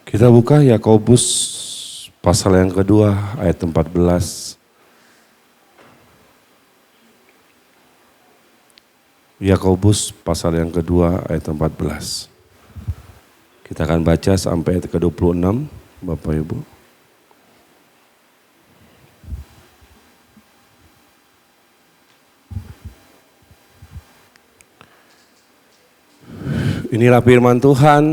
Kita buka Yakobus pasal yang kedua ayat 14. Yakobus pasal yang kedua ayat 14. Kita akan baca sampai ayat ke-26, Bapak Ibu. Inilah firman Tuhan.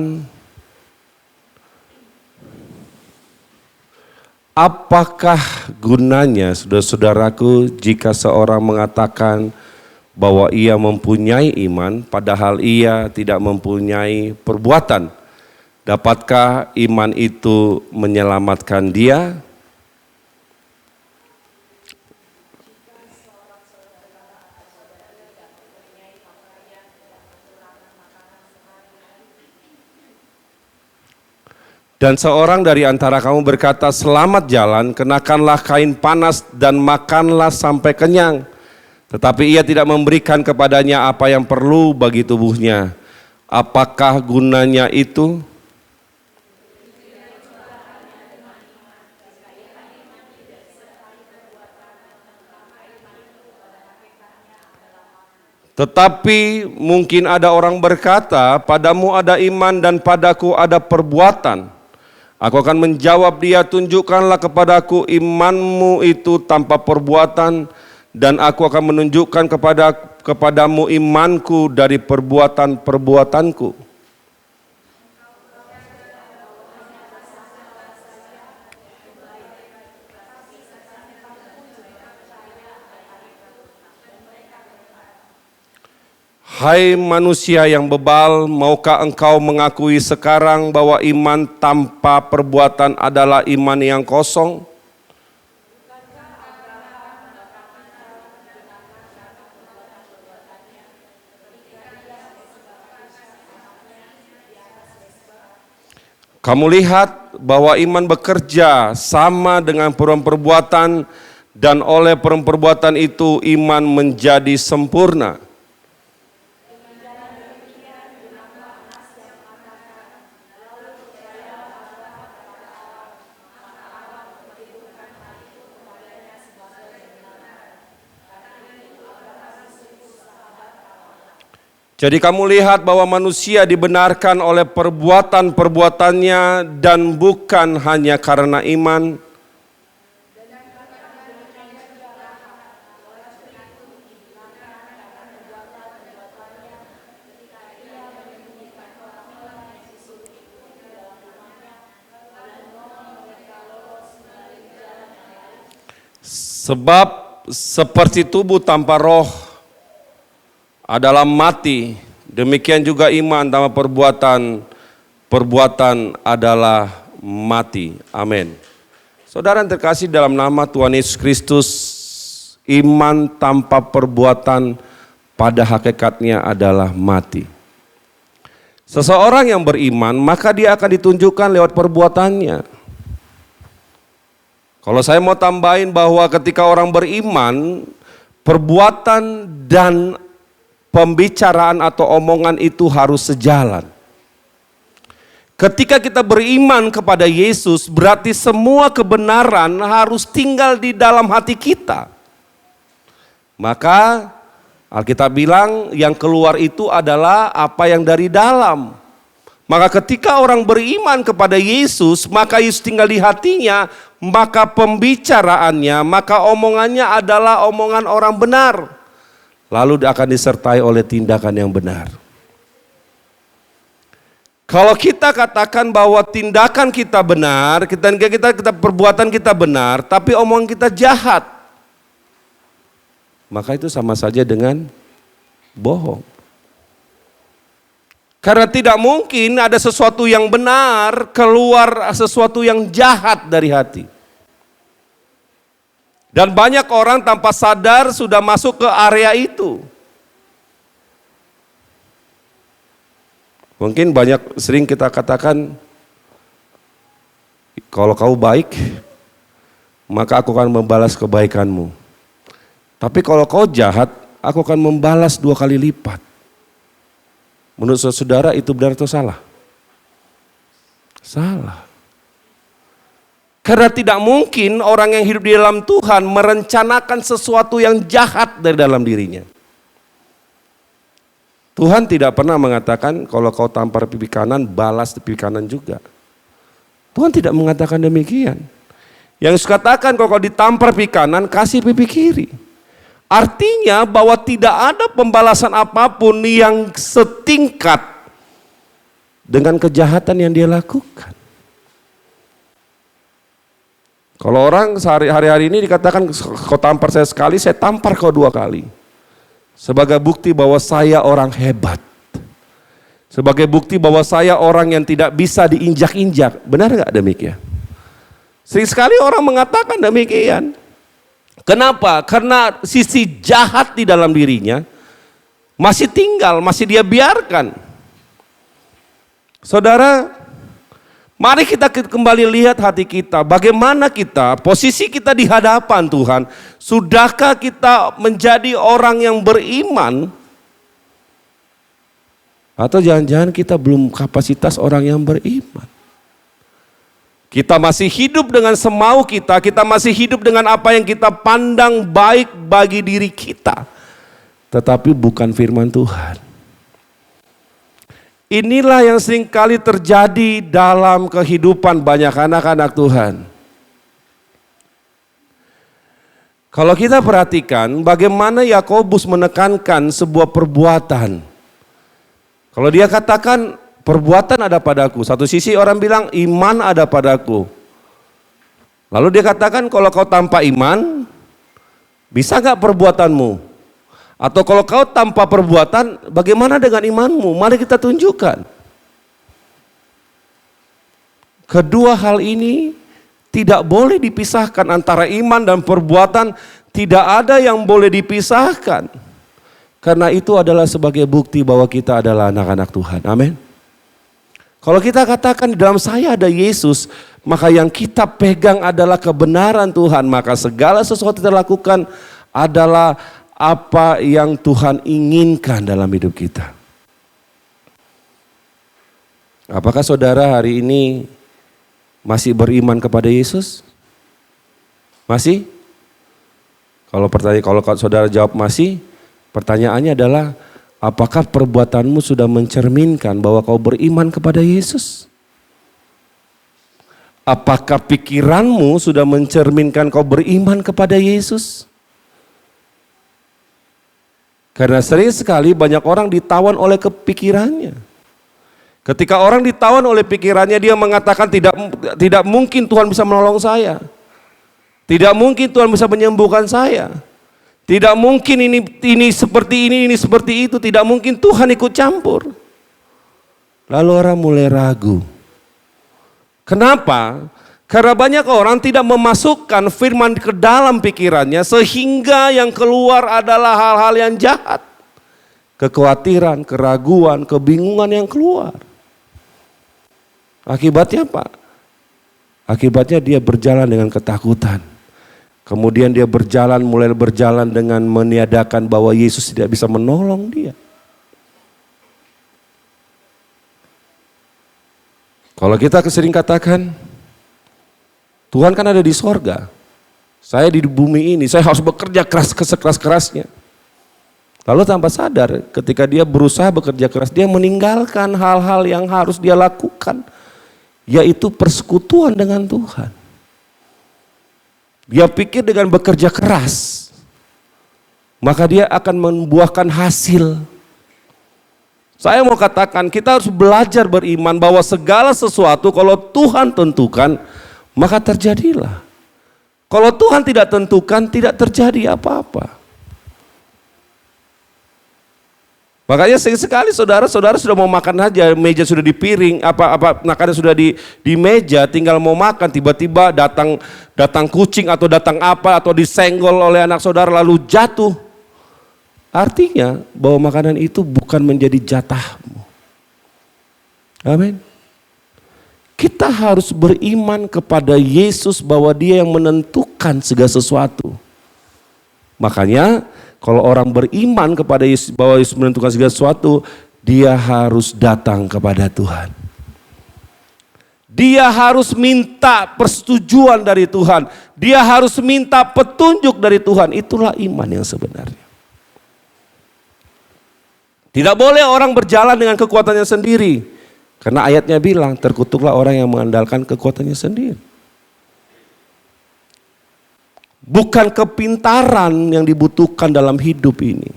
Apakah gunanya, saudara-saudaraku, jika seorang mengatakan bahwa ia mempunyai iman, padahal ia tidak mempunyai perbuatan? Dapatkah iman itu menyelamatkan dia? Dan seorang dari antara kamu berkata, selamat jalan, kenakanlah kain panas dan makanlah sampai kenyang. Tetapi ia tidak memberikan kepadanya apa yang perlu bagi tubuhnya. Apakah gunanya itu? Tetapi mungkin ada orang berkata, padamu ada iman dan padaku ada perbuatan. Aku akan menjawab dia, tunjukkanlah kepadaku imanmu itu tanpa perbuatan, dan aku akan menunjukkan kepadamu imanku dari perbuatan-perbuatanku. Hai manusia yang bebal, maukah engkau mengakui sekarang bahwa iman tanpa perbuatan adalah iman yang kosong? Kamu lihat bahwa iman bekerja sama dengan perbuatan, dan oleh perbuatan itu iman menjadi sempurna. Jadi kamu lihat bahwa manusia dibenarkan oleh perbuatan-perbuatannya dan bukan hanya karena iman. Sebab seperti tubuh tanpa roh adalah mati, demikian juga iman tanpa perbuatan adalah mati. Amin. Saudara yang terkasih dalam nama Tuhan Yesus Kristus, iman tanpa perbuatan pada hakikatnya adalah mati. Seseorang yang beriman maka dia akan ditunjukkan lewat perbuatannya. Kalau saya mau tambahin bahwa ketika orang beriman, perbuatan dan pembicaraan atau omongan itu harus sejalan. Ketika kita beriman kepada Yesus, berarti semua kebenaran harus tinggal di dalam hati kita. Maka Alkitab bilang yang keluar itu adalah apa yang dari dalam. Maka ketika orang beriman kepada Yesus, maka Yesus tinggal di hatinya, maka pembicaraannya, maka omongannya adalah omongan orang benar. Lalu akan disertai oleh tindakan yang benar. Kalau kita katakan bahwa tindakan kita benar, kita perbuatan kita benar, tapi omongan kita jahat, maka itu sama saja dengan bohong. Karena tidak mungkin ada sesuatu yang benar keluar sesuatu yang jahat dari hati. Dan banyak orang tanpa sadar sudah masuk ke area itu. Mungkin sering kita katakan, kalau kau baik, maka aku akan membalas kebaikanmu. Tapi kalau kau jahat, aku akan membalas 2 kali lipat. Menurut saudara itu benar atau salah? Salah. Karena tidak mungkin orang yang hidup di dalam Tuhan merencanakan sesuatu yang jahat dari dalam dirinya. Tuhan tidak pernah mengatakan kalau kau tampar pipi kanan, balas pipi kanan juga. Tuhan tidak mengatakan demikian. Yang katakan kalau kau ditampar pipi kanan, kasih pipi kiri. Artinya bahwa tidak ada pembalasan apapun yang setingkat dengan kejahatan yang dia lakukan. Kalau orang hari-hari ini dikatakan kau tampar saya sekali, saya tampar kau 2 kali. Sebagai bukti bahwa saya orang hebat. Sebagai bukti bahwa saya orang yang tidak bisa diinjak-injak. Benar gak demikian? Sering sekali orang mengatakan demikian. Kenapa? Karena sisi jahat di dalam dirinya masih tinggal, masih dia biarkan. Saudara, mari kita kembali lihat hati kita. Bagaimana kita, posisi kita di hadapan Tuhan. Sudahkah kita menjadi orang yang beriman? Atau jangan-jangan kita belum kapasitas orang yang beriman? Kita masih hidup dengan semau kita masih hidup dengan apa yang kita pandang baik bagi diri kita. Tetapi bukan firman Tuhan. Inilah yang seringkali terjadi dalam kehidupan banyak anak-anak Tuhan. Kalau kita perhatikan bagaimana Yakobus menekankan sebuah perbuatan. Kalau dia katakan perbuatan ada padaku. Satu sisi orang bilang iman ada padaku. Lalu dia katakan kalau kau tanpa iman, bisa gak perbuatanmu? Atau kalau kau tanpa perbuatan, bagaimana dengan imanmu? Mari kita tunjukkan. Kedua hal ini tidak boleh dipisahkan antara iman dan perbuatan. Tidak ada yang boleh dipisahkan. Karena itu adalah sebagai bukti bahwa kita adalah anak-anak Tuhan. Amin. Kalau kita katakan di dalam saya ada Yesus, maka yang kita pegang adalah kebenaran Tuhan. Maka segala sesuatu yang kita lakukan adalah apa yang Tuhan inginkan dalam hidup kita. Apakah saudara hari ini masih beriman kepada Yesus? Masih? Kalau saudara jawab masih, pertanyaannya adalah apakah perbuatanmu sudah mencerminkan bahwa kau beriman kepada Yesus? Apakah pikiranmu sudah mencerminkan kau beriman kepada Yesus? Karena sering sekali banyak orang ditawan oleh kepikirannya. Ketika orang ditawan oleh pikirannya, dia mengatakan tidak mungkin Tuhan bisa menolong saya. Tidak mungkin Tuhan bisa menyembuhkan saya. Tidak mungkin ini seperti ini seperti itu. Tidak mungkin Tuhan ikut campur. Lalu orang mulai ragu. Kenapa? Karena banyak orang tidak memasukkan firman ke dalam pikirannya sehingga yang keluar adalah hal-hal yang jahat. Kekhawatiran, keraguan, kebingungan yang keluar. Akibatnya apa? Akibatnya dia berjalan dengan ketakutan. Kemudian dia mulai berjalan dengan meniadakan bahwa Yesus tidak bisa menolong dia. Kalau kita sering katakan, Tuhan kan ada di sorga. Saya di bumi ini, saya harus bekerja keras sekeras-kerasnya. Lalu tanpa sadar ketika dia berusaha bekerja keras, dia meninggalkan hal-hal yang harus dia lakukan. Yaitu persekutuan dengan Tuhan. Dia pikir dengan bekerja keras, maka dia akan membuahkan hasil. Saya mau katakan kita harus belajar beriman bahwa segala sesuatu kalau Tuhan tentukan, maka terjadilah. Kalau Tuhan tidak tentukan, tidak terjadi apa-apa. Makanya sekali saudara sudah mau makan aja, meja sudah di piring, makanan sudah di meja, tinggal mau makan, tiba-tiba datang kucing atau datang apa atau disenggol oleh anak saudara lalu jatuh. Artinya bahwa makanan itu bukan menjadi jatahmu. Amin. Kita harus beriman kepada Yesus bahwa Dia yang menentukan segala sesuatu. Makanya kalau orang beriman kepada Yesus bahwa Yesus menentukan segala sesuatu, dia harus datang kepada Tuhan. Dia harus minta persetujuan dari Tuhan. Dia harus minta petunjuk dari Tuhan. Itulah iman yang sebenarnya. Tidak boleh orang berjalan dengan kekuatannya sendiri. Karena ayatnya bilang, terkutuklah orang yang mengandalkan kekuatannya sendiri. Bukan kepintaran yang dibutuhkan dalam hidup ini.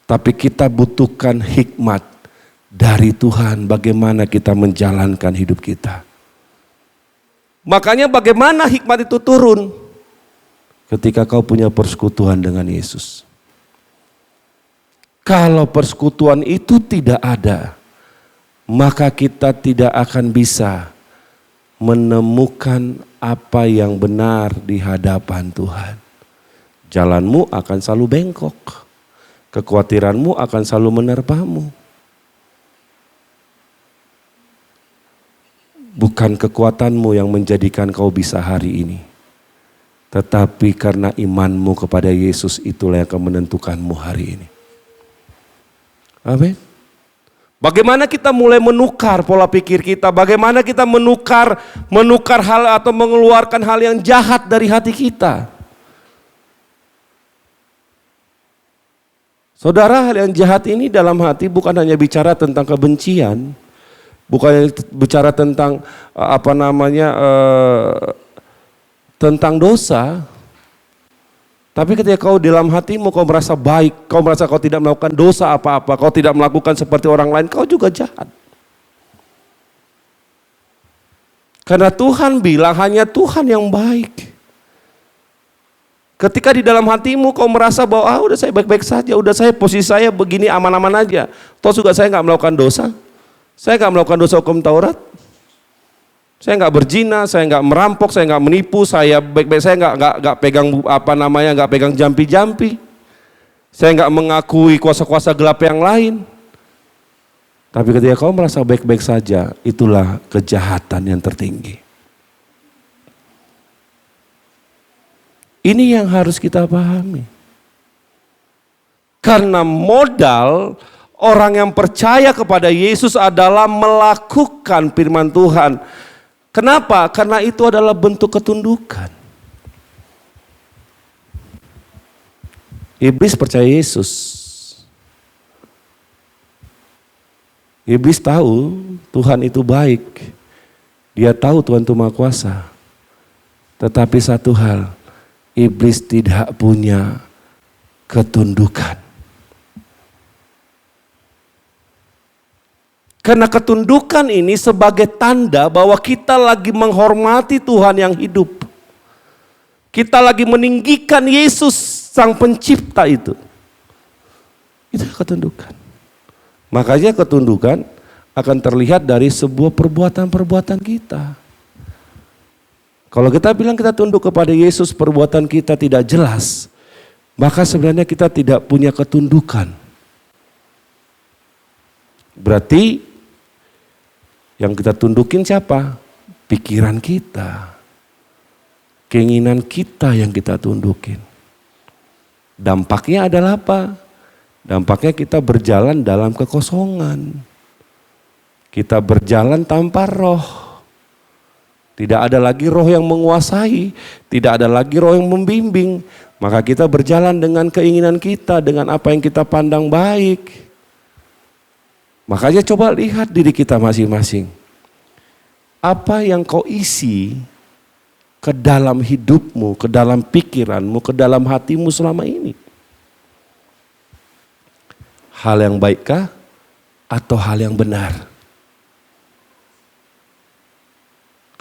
Tapi kita butuhkan hikmat dari Tuhan, bagaimana kita menjalankan hidup kita. Makanya bagaimana hikmat itu turun? Ketika kau punya persekutuan dengan Yesus. Kalau persekutuan itu tidak ada, maka kita tidak akan bisa menemukan apa yang benar di hadapan Tuhan. Jalanmu akan selalu bengkok. Kekhawatiranmu akan selalu menerpamu. Bukan kekuatanmu yang menjadikan kau bisa hari ini. Tetapi karena imanmu kepada Yesus, itulah yang akan menentukanmu hari ini. Amin. Bagaimana kita mulai menukar pola pikir kita? Bagaimana kita menukar hal atau mengeluarkan hal yang jahat dari hati kita? Saudara, hal yang jahat ini dalam hati bukan hanya bicara tentang kebencian. Bukan bicara tentang tentang dosa. Tapi ketika kau dalam hatimu kau merasa baik, kau merasa kau tidak melakukan dosa apa-apa, kau tidak melakukan seperti orang lain, kau juga jahat. Karena Tuhan bilang hanya Tuhan yang baik. Ketika di dalam hatimu kau merasa bahwa udah saya baik-baik saja, udah saya posisi saya begini aman-aman aja. Toh juga saya nggak melakukan dosa. Saya nggak melakukan dosa hukum Taurat. Saya nggak berzina, saya nggak merampok, saya nggak menipu, saya baik-baik, saya nggak pegang nggak pegang jampi-jampi. Saya nggak mengakui kuasa-kuasa gelap yang lain. Tapi ketika kau merasa baik-baik saja, itulah kejahatan yang tertinggi. Ini yang harus kita pahami. Karena modal orang yang percaya kepada Yesus adalah melakukan firman Tuhan. Kenapa? Karena itu adalah bentuk ketundukan. Iblis percaya Yesus. Iblis tahu Tuhan itu baik. Dia tahu Tuhan itu Maha Kuasa. Tetapi satu hal, iblis tidak punya ketundukan. Karena ketundukan ini sebagai tanda bahwa kita lagi menghormati Tuhan yang hidup. Kita lagi meninggikan Yesus Sang Pencipta itu. Itu ketundukan. Makanya ketundukan akan terlihat dari sebuah perbuatan-perbuatan kita. Kalau kita bilang kita tunduk kepada Yesus, perbuatan kita tidak jelas, maka sebenarnya kita tidak punya ketundukan. Berarti yang kita tundukin siapa? Pikiran kita. Keinginan kita yang kita tundukin. Dampaknya adalah apa? Dampaknya kita berjalan dalam kekosongan. Kita berjalan tanpa roh. Tidak ada lagi roh yang menguasai. Tidak ada lagi roh yang membimbing. Maka kita berjalan dengan keinginan kita, dengan apa yang kita pandang baik. Makanya coba lihat diri kita masing-masing. Apa yang kau isi ke dalam hidupmu, ke dalam pikiranmu, ke dalam hatimu selama ini? Hal yang baikkah atau hal yang benar?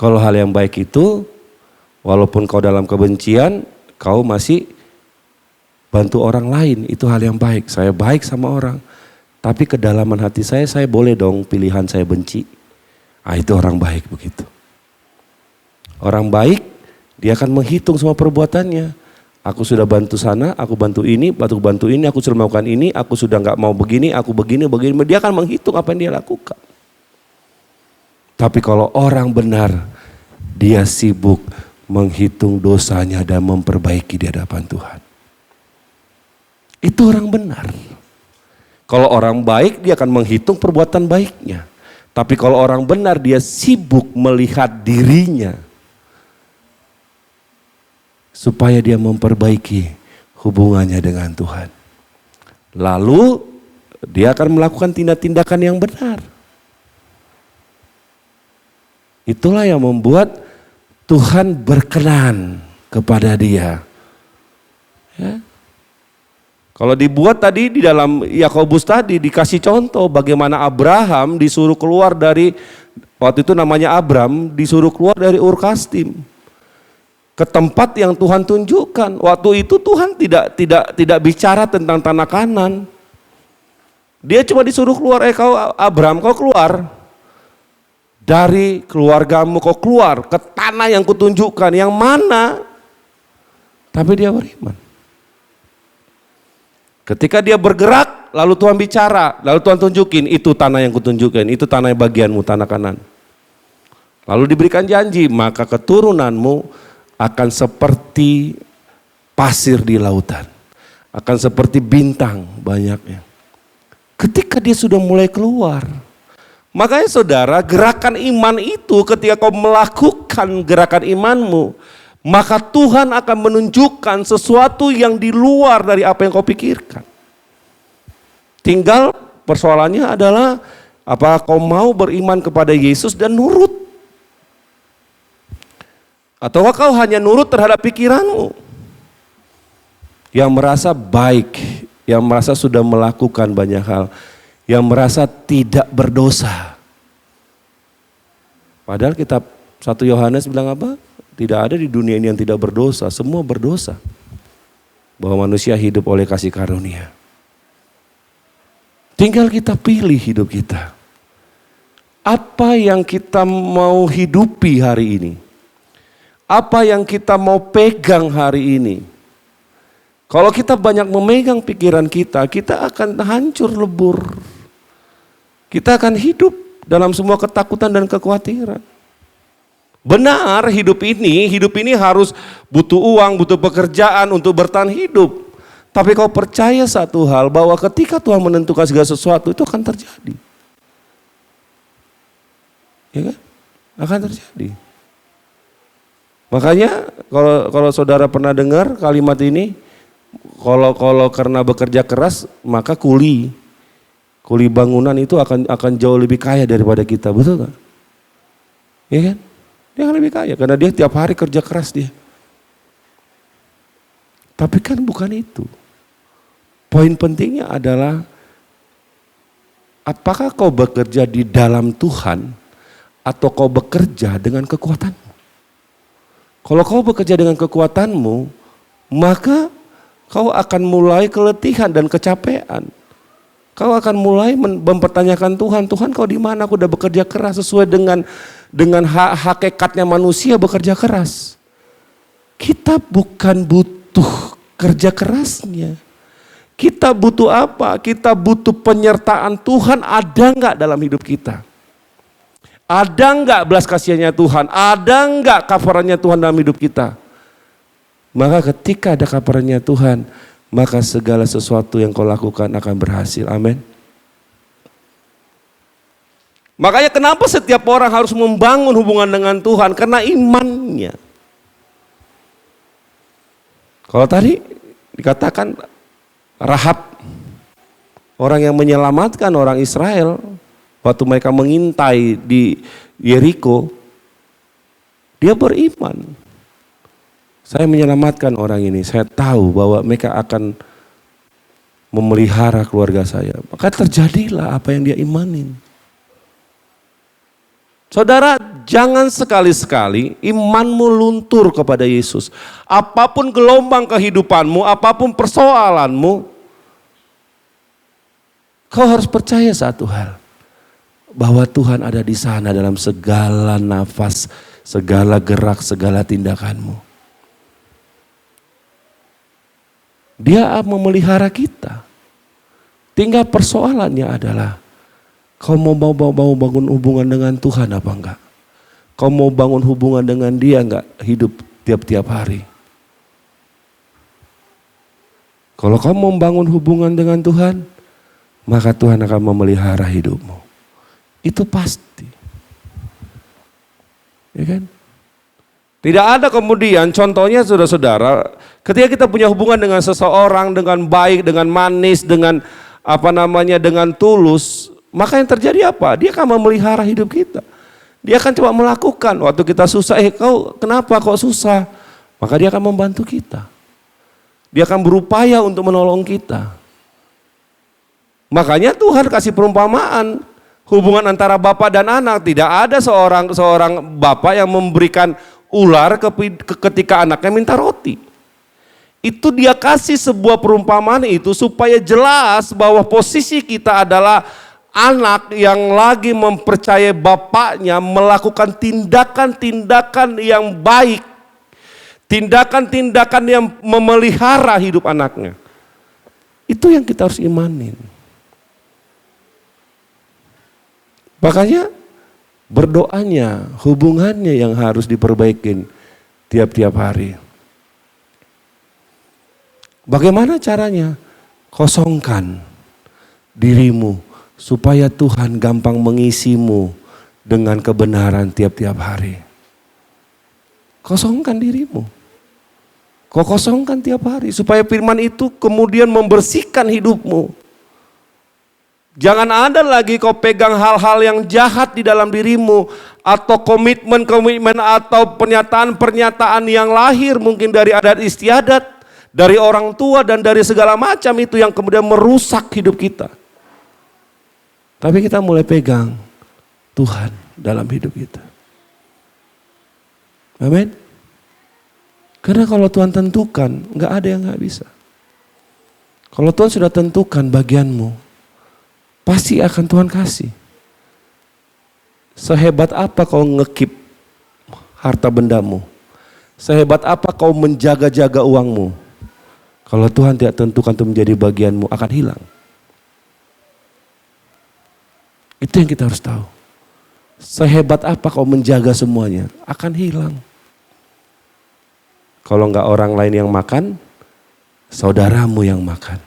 Kalau hal yang baik itu, walaupun kau dalam kebencian, kau masih bantu orang lain, itu hal yang baik. Saya baik sama orang. Tapi kedalaman hati saya boleh dong pilihan saya benci. Itu orang baik begitu. Orang baik, dia akan menghitung semua perbuatannya. Aku sudah bantu sana, aku bantu ini, aku sudah melakukan ini, aku sudah nggak mau begini, aku begini. Dia akan menghitung apa yang dia lakukan. Tapi kalau orang benar, dia sibuk menghitung dosanya dan memperbaiki di hadapan Tuhan. Itu orang benar. Kalau orang baik dia akan menghitung perbuatan baiknya. Tapi kalau orang benar dia sibuk melihat dirinya supaya dia memperbaiki hubungannya dengan Tuhan. Lalu dia akan melakukan tindak-tindakan yang benar. Itulah yang membuat Tuhan berkenan kepada dia. Ya. Kalau dibuat tadi di dalam Yakobus tadi dikasih contoh bagaimana Abraham disuruh keluar dari, waktu itu namanya Abram, disuruh keluar dari Ur Kasdim ke tempat yang Tuhan tunjukkan. Waktu itu Tuhan tidak bicara tentang tanah Kanan. Dia cuma disuruh keluar, kau Abram, kau keluar dari keluargamu, kau keluar ke tanah yang kutunjukkan. Yang mana? Tapi dia beriman. Ketika dia bergerak, lalu Tuhan bicara, lalu Tuhan tunjukin, itu tanah yang kutunjukkan, itu tanah bagianmu, tanah Kanan. Lalu diberikan janji, maka keturunanmu akan seperti pasir di lautan, akan seperti bintang banyaknya. Ketika dia sudah mulai keluar, makanya saudara, gerakan iman itu ketika kau melakukan gerakan imanmu, maka Tuhan akan menunjukkan sesuatu yang di luar dari apa yang kau pikirkan. Tinggal persoalannya adalah apakah kau mau beriman kepada Yesus dan nurut? Atau kau hanya nurut terhadap pikiranmu yang merasa baik, yang merasa sudah melakukan banyak hal, yang merasa tidak berdosa. Padahal kitab 1 Yohanes bilang apa? Tidak ada di dunia ini yang tidak berdosa, semua berdosa. Bahwa manusia hidup oleh kasih karunia. Tinggal kita pilih hidup kita. Apa yang kita mau hidupi hari ini? Apa yang kita mau pegang hari ini? Kalau kita banyak memegang pikiran kita, kita akan hancur lebur. Kita akan hidup dalam semua ketakutan dan kekhawatiran. Benar, hidup ini harus butuh uang, butuh pekerjaan untuk bertahan hidup. Tapi kau percaya satu hal, bahwa ketika Tuhan menentukan segala sesuatu itu akan terjadi. Ya kan? Akan terjadi. Makanya kalau saudara pernah dengar kalimat ini, kalau karena bekerja keras maka kuli bangunan itu akan jauh lebih kaya daripada kita, betul kan? Ya kan? Dia akan lebih kaya karena dia tiap hari kerja keras dia. Tapi kan bukan itu. Poin pentingnya adalah apakah kau bekerja di dalam Tuhan atau kau bekerja dengan kekuatanmu. Kalau kau bekerja dengan kekuatanmu, maka kau akan mulai keletihan dan kecapean. Kau akan mulai mempertanyakan Tuhan, Tuhan kau di mana? Aku udah bekerja keras sesuai dengan hakikatnya manusia bekerja keras. Kita bukan butuh kerja kerasnya. Kita butuh apa? Kita butuh penyertaan Tuhan ada nggak dalam hidup kita? Ada nggak belas kasihannya Tuhan? Ada nggak kafarannya Tuhan dalam hidup kita? Maka ketika ada kafarannya Tuhan, maka segala sesuatu yang kau lakukan akan berhasil. Amin. Makanya kenapa setiap orang harus membangun hubungan dengan Tuhan? Karena imannya. Kalau tadi dikatakan Rahab, orang yang menyelamatkan orang Israel waktu mereka mengintai di Yeriko, dia beriman. Saya menyelamatkan orang ini, saya tahu bahwa mereka akan memelihara keluarga saya. Maka terjadilah apa yang dia imanin. Saudara, jangan sekali-sekali imanmu luntur kepada Yesus. Apapun gelombang kehidupanmu, apapun persoalanmu, kau harus percaya satu hal. Bahwa Tuhan ada di sana dalam segala nafas, segala gerak, segala tindakanmu. Dia memelihara kita. Tinggal persoalannya adalah kau mau bangun hubungan dengan Tuhan apa enggak? Kau mau bangun hubungan dengan dia enggak hidup tiap-tiap hari? Kalau kau mau membangun hubungan dengan Tuhan, maka Tuhan akan memelihara hidupmu. Itu pasti. Ya kan? Tidak ada kemudian, contohnya saudara-saudara, ketika kita punya hubungan dengan seseorang dengan baik, dengan manis, dengan dengan tulus, maka yang terjadi apa? Dia akan memelihara hidup kita. Dia akan coba melakukan, waktu kita susah, kau kenapa kok susah? Maka dia akan membantu kita. Dia akan berupaya untuk menolong kita. Makanya Tuhan kasih perumpamaan, hubungan antara bapak dan anak. Tidak ada seorang bapak yang memberikan ular ketika anaknya minta roti. Itu dia kasih sebuah perumpamaan itu supaya jelas bahwa posisi kita adalah anak yang lagi mempercayai bapaknya melakukan tindakan-tindakan yang baik. Tindakan-tindakan yang memelihara hidup anaknya. Itu yang kita harus imanin. Makanya berdoanya, hubungannya yang harus diperbaikin tiap-tiap hari. Bagaimana caranya? Kosongkan dirimu supaya Tuhan gampang mengisimu dengan kebenaran tiap-tiap hari. Kosongkan dirimu. Kau kosongkan tiap hari supaya firman itu kemudian membersihkan hidupmu. Jangan ada lagi kau pegang hal-hal yang jahat di dalam dirimu, atau komitmen-komitmen atau pernyataan-pernyataan yang lahir mungkin dari adat istiadat, dari orang tua dan dari segala macam itu yang kemudian merusak hidup kita. Tapi kita mulai pegang Tuhan dalam hidup kita. Amin. Karena kalau Tuhan tentukan, nggak ada yang nggak bisa. Kalau Tuhan sudah tentukan bagianmu, pasti akan Tuhan kasih. Sehebat apa kau ngekip harta bendamu, sehebat apa kau menjaga-jaga uangmu, kalau Tuhan tidak tentukan itu menjadi bagianmu, akan hilang. Itu yang kita harus tahu. Sehebat apa kau menjaga semuanya, akan hilang. Kalau enggak orang lain yang makan, saudaramu yang makan.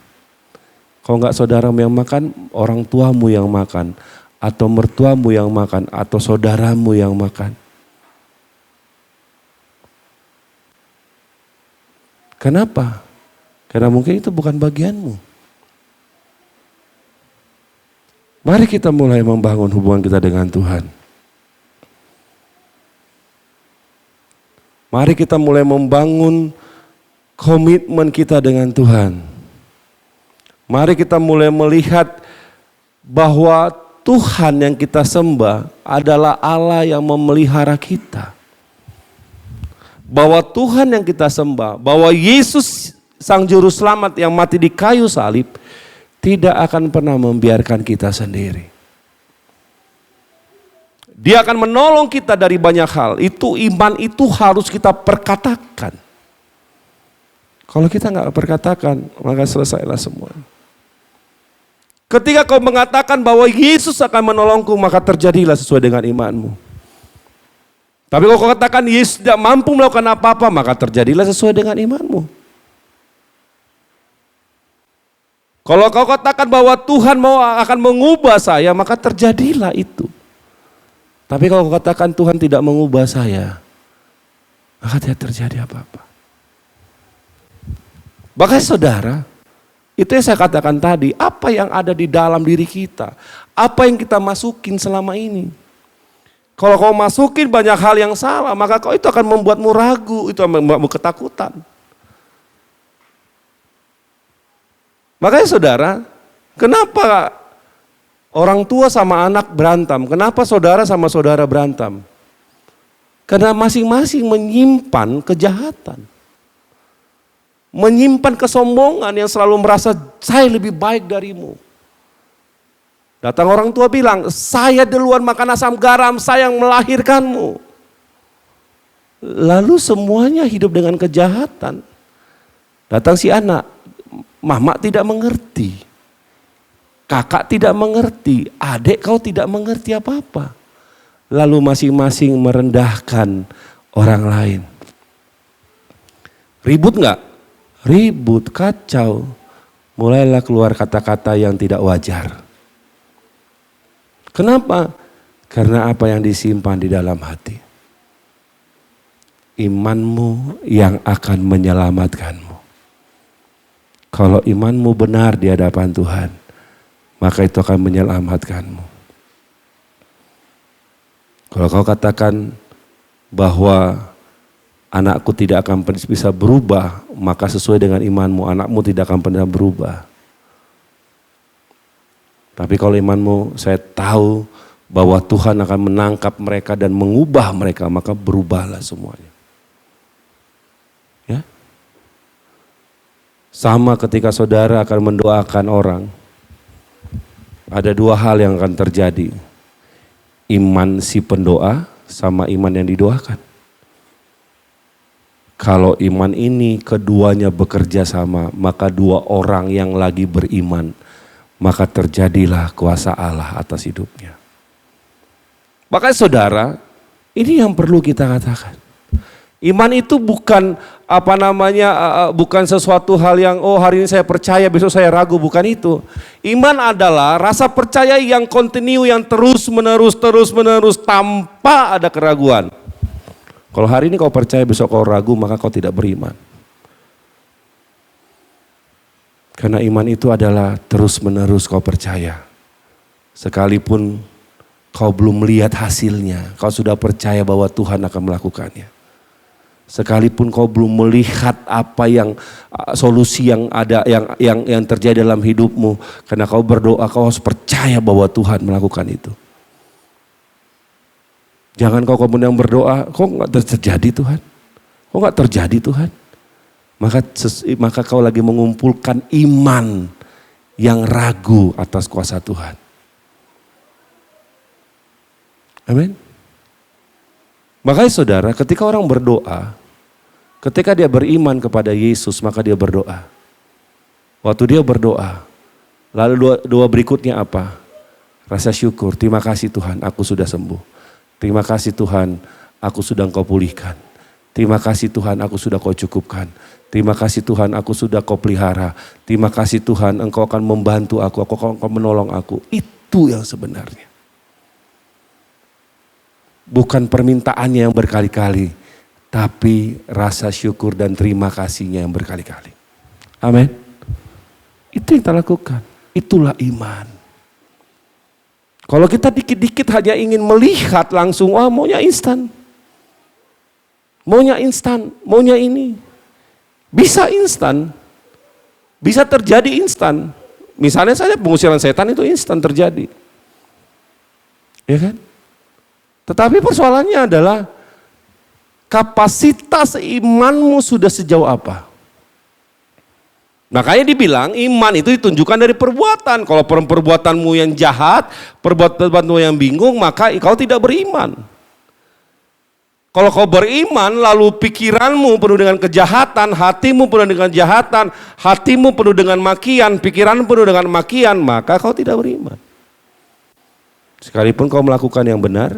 Kalau enggak saudaramu yang makan, orang tuamu yang makan. Atau mertuamu yang makan, atau saudaramu yang makan. Kenapa? Karena mungkin itu bukan bagianmu. Mari kita mulai membangun hubungan kita dengan Tuhan. Mari kita mulai membangun komitmen kita dengan Tuhan. Mari kita mulai melihat bahwa Tuhan yang kita sembah adalah Allah yang memelihara kita. Bahwa Tuhan yang kita sembah, bahwa Yesus Sang Juru Selamat yang mati di kayu salib tidak akan pernah membiarkan kita sendiri. Dia akan menolong kita dari banyak hal. Itu iman itu harus kita perkatakan. Kalau kita nggak perkatakan, maka selesailah semua. Ketika kau mengatakan bahwa Yesus akan menolongku, maka terjadilah sesuai dengan imanmu. Tapi kalau kau katakan Yesus tidak mampu melakukan apa-apa, maka terjadilah sesuai dengan imanmu. Kalau kau katakan bahwa Tuhan akan mengubah saya, maka terjadilah itu. Tapi kalau katakan Tuhan tidak mengubah saya, maka tidak terjadi apa-apa. Bahkan saudara, itu yang saya katakan tadi, apa yang ada di dalam diri kita, apa yang kita masukin selama ini. Kalau kau masukin banyak hal yang salah, maka kau itu akan membuatmu ragu, itu akan membuatmu ketakutan. Makanya saudara, kenapa orang tua sama anak berantem? Kenapa saudara sama saudara berantem? Karena masing-masing menyimpan kejahatan. Menyimpan kesombongan yang selalu merasa saya lebih baik darimu. Datang orang tua bilang, saya duluan makan asam garam, saya yang melahirkanmu. Lalu semuanya hidup dengan kejahatan. Datang si anak, mama tidak mengerti. Kakak tidak mengerti, adik kau tidak mengerti apa-apa. Lalu masing-masing merendahkan orang lain. Ribut enggak? Ribut, kacau. Mulailah keluar kata-kata yang tidak wajar. Kenapa? Karena apa yang disimpan di dalam hati. Imanmu yang akan menyelamatkanmu. Kalau imanmu benar di hadapan Tuhan, maka itu akan menyelamatkanmu. Kalau kau katakan bahwa anakku tidak akan bisa berubah, maka sesuai dengan imanmu, anakmu tidak akan pernah berubah. Tapi kalau imanmu, saya tahu bahwa Tuhan akan menangkap mereka dan mengubah mereka, maka berubahlah semuanya. Ya. Sama ketika saudara akan mendoakan orang, ada dua hal yang akan terjadi. Iman si pendoa sama iman yang didoakan. Kalau iman ini keduanya bekerja sama, maka dua orang yang lagi beriman, maka terjadilah kuasa Allah atas hidupnya. Makanya saudara, ini yang perlu kita katakan. Iman itu bukan bukan sesuatu hal yang hari ini saya percaya, besok saya ragu, bukan itu. Iman adalah rasa percaya yang kontinu, yang terus menerus tanpa ada keraguan. Kalau hari ini kau percaya, besok kau ragu, maka kau tidak beriman. Karena iman itu adalah terus menerus kau percaya. Sekalipun kau belum melihat hasilnya, kau sudah percaya bahwa Tuhan akan melakukannya. Sekalipun kau belum melihat apa yang solusi yang ada yang terjadi dalam hidupmu, karena kau berdoa, kau harus percaya bahwa Tuhan melakukan itu. Jangan kau kemudian berdoa, kok nggak terjadi Tuhan? Kok nggak terjadi Tuhan? Maka kau lagi mengumpulkan iman yang ragu atas kuasa Tuhan. Amin. Makanya saudara, ketika orang berdoa, ketika dia beriman kepada Yesus, maka dia berdoa. Waktu dia berdoa, lalu doa berikutnya apa? Rasa syukur, terima kasih Tuhan, aku sudah sembuh. Terima kasih Tuhan, aku sudah Engkau pulihkan. Terima kasih Tuhan, aku sudah Kau cukupkan. Terima kasih Tuhan, aku sudah Kau pelihara. Terima kasih Tuhan, Engkau akan membantu aku akan menolong aku. Itu yang sebenarnya. Bukan permintaannya yang berkali-kali, tapi rasa syukur dan terima kasihnya yang berkali-kali. Amin. Itu yang kita lakukan. Itulah iman. Kalau kita dikit-dikit hanya ingin melihat langsung, maunya instan. Maunya instan, maunya ini. Bisa instan. Bisa terjadi instan. Misalnya saja pengusiran setan itu instan terjadi. Ya kan? Tetapi persoalannya adalah kapasitas imanmu sudah sejauh apa. Makanya dibilang iman itu ditunjukkan dari perbuatan. Kalau perbuatanmu yang jahat, perbuatanmu yang bingung, maka kau tidak beriman. Kalau kau beriman lalu pikiranmu penuh dengan kejahatan, hatimu penuh dengan kejahatan, hatimu penuh dengan makian, pikiranmu penuh dengan makian, maka kau tidak beriman. Sekalipun kau melakukan yang benar,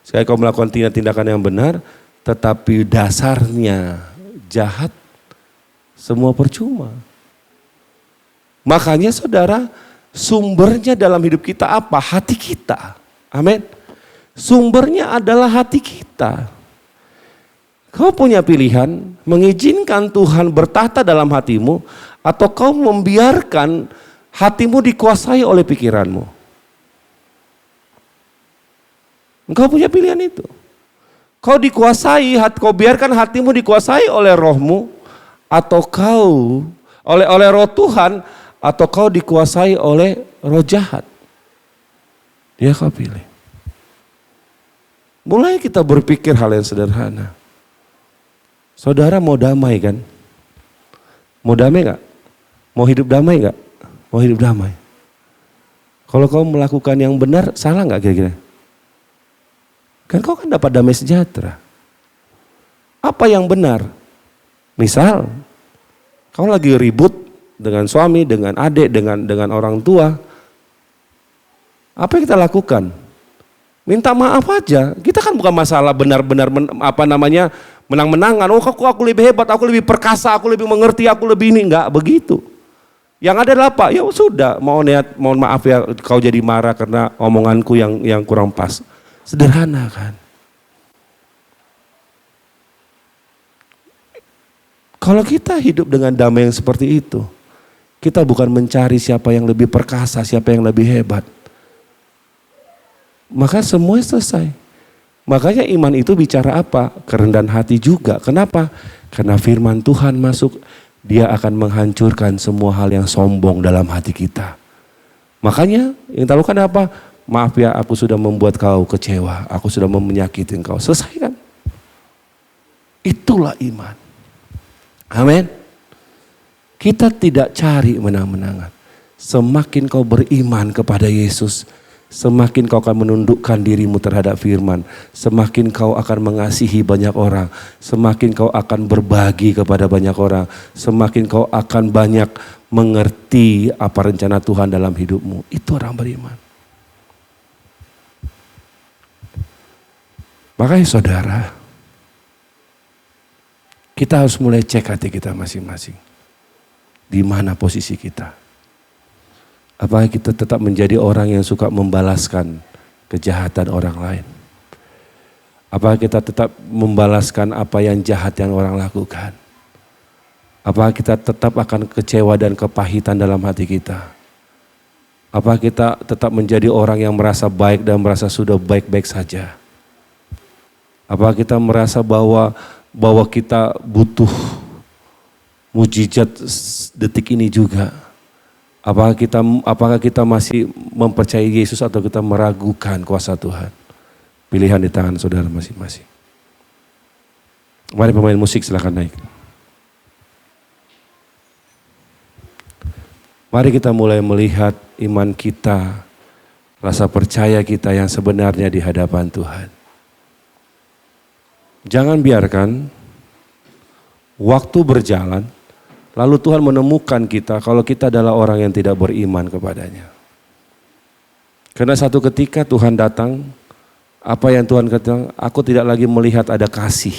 sekali kau melakukan tindakan yang benar, tetapi dasarnya jahat, semua percuma. Makanya saudara, sumbernya dalam hidup kita apa? Hati kita. Amin. Sumbernya adalah hati kita. Kau punya pilihan, mengizinkan Tuhan bertahta dalam hatimu, atau kau membiarkan hatimu dikuasai oleh pikiranmu. Engkau punya pilihan itu. Kau dikuasai, kau biarkan hatimu dikuasai oleh rohmu, atau kau oleh roh Tuhan, atau kau dikuasai oleh roh jahat. Dia kau pilih. Mulai kita berpikir hal yang sederhana. Saudara mau damai kan? Mau damai gak? Mau hidup damai gak? Mau hidup damai. Kalau kau melakukan yang benar, salah gak kira-kira? Kan kau kan dapat damai sejahtera. Apa yang benar? Misal, kau lagi ribut dengan suami, dengan adik, dengan orang tua. Apa yang kita lakukan? Minta maaf aja. Kita kan bukan masalah benar-benar menang-menangan. Oh aku lebih hebat, aku lebih perkasa, aku lebih mengerti, aku lebih ini. Enggak begitu. Yang ada adalah apa? Ya sudah, mohon maaf ya kau jadi marah karena omonganku yang kurang pas. Sederhana kan? Kalau kita hidup dengan damai yang seperti itu, kita bukan mencari siapa yang lebih perkasa, siapa yang lebih hebat. Maka semua selesai. Makanya iman itu bicara apa? Kerendahan hati juga. Kenapa? Karena firman Tuhan masuk, dia akan menghancurkan semua hal yang sombong dalam hati kita. Makanya yang kita lakukan apa? Maaf ya, aku sudah membuat kau kecewa, aku sudah menyakiti engkau. Selesai kan? Itulah iman. Amin. Kita tidak cari menang-menangan. Semakin kau beriman kepada Yesus, semakin kau akan menundukkan dirimu terhadap firman. Semakin kau akan mengasihi banyak orang. Semakin kau akan berbagi kepada banyak orang. Semakin kau akan banyak mengerti apa rencana Tuhan dalam hidupmu. Itu orang beriman. Makanya saudara, kita harus mulai cek hati kita masing-masing. Di mana posisi kita? Apakah kita tetap menjadi orang yang suka membalaskan kejahatan orang lain? Apakah kita tetap membalaskan apa yang jahat yang orang lakukan? Apakah kita tetap akan kecewa dan kepahitan dalam hati kita? Apakah kita tetap menjadi orang yang merasa baik dan merasa sudah baik-baik saja? Apakah kita merasa bahwa kita butuh mujizat detik ini juga? Apakah kita masih mempercayai Yesus atau kita meragukan kuasa Tuhan? Pilihan di tangan saudara masing-masing. Mari pemain musik silakan naik. Mari kita mulai melihat iman kita, rasa percaya kita yang sebenarnya di hadapan Tuhan. Jangan biarkan waktu berjalan, lalu Tuhan menemukan kita kalau kita adalah orang yang tidak beriman kepadanya. Karena satu ketika Tuhan datang, apa yang Tuhan katakan, aku tidak lagi melihat ada kasih.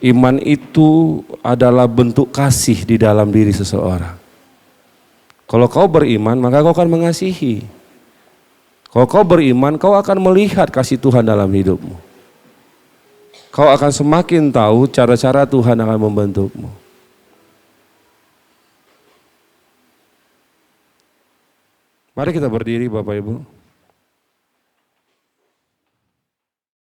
Iman itu adalah bentuk kasih di dalam diri seseorang. Kalau kau beriman, maka kau akan mengasihi. Kalau kau beriman, kau akan melihat kasih Tuhan dalam hidupmu. Kau akan semakin tahu cara-cara Tuhan akan membentukmu. Mari kita berdiri Bapak Ibu.